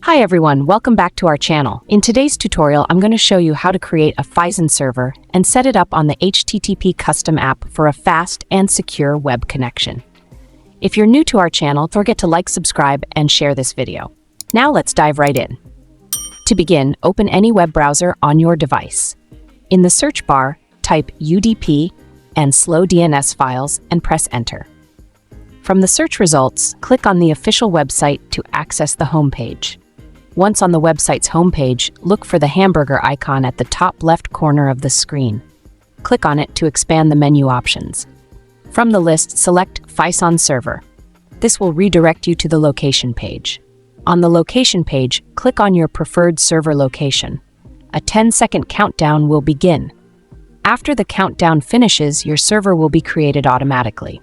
Hi everyone, welcome back to our channel. In today's tutorial, I'm going to show you how to create a Phison server and set it up on the HTTP Custom app for a fast and secure web connection. If you're new to our channel, don't forget to like, subscribe, and share this video. Now let's dive right in. To begin, open any web browser on your device. In the search bar, type UDP and slow DNS files and press enter. From the search results, click on the official website to access the homepage. Once on the website's homepage, look for the hamburger icon at the top left corner of the screen. Click on it to expand the menu options. From the list, select Phison server. This will redirect you to the location page. On the location page, click on your preferred server location. A 10-second countdown will begin. After the countdown finishes, your server will be created automatically.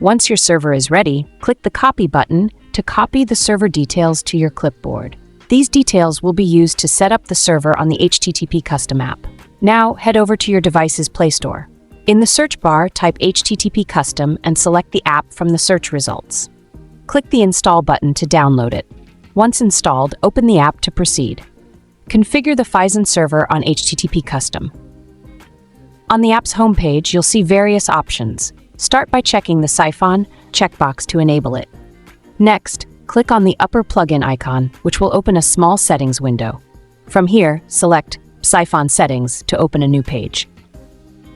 Once your server is ready, click the copy button to copy the server details to your clipboard. These details will be used to set up the server on the HTTP Custom app. Now, head over to your device's Play Store. In the search bar, type HTTP Custom and select the app from the search results. Click the Install button to download it. Once installed, open the app to proceed. Configure the Phison server on HTTP Custom. On the app's homepage, you'll see various options. Start by checking the Psiphon checkbox to enable it. Next, click on the upper plugin icon, which will open a small settings window. From here, select Psiphon Settings to open a new page.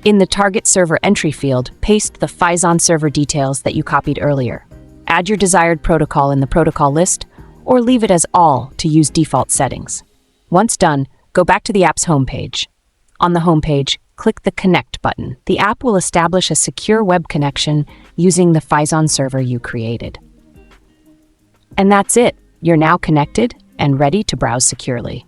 In the Target Server entry field, paste the Phison server details that you copied earlier. Add your desired protocol in the protocol list, or leave it as all to use default settings. Once done, go back to the app's homepage. On the homepage, click the Connect button. The app will establish a secure web connection using the Phison server you created. And that's it. You're now connected and ready to browse securely.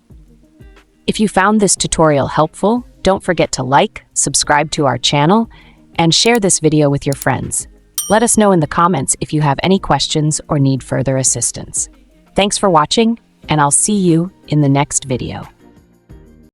If you found this tutorial helpful, don't forget to like, subscribe to our channel, and share this video with your friends. Let us know in the comments if you have any questions or need further assistance. Thanks for watching, and I'll see you in the next video.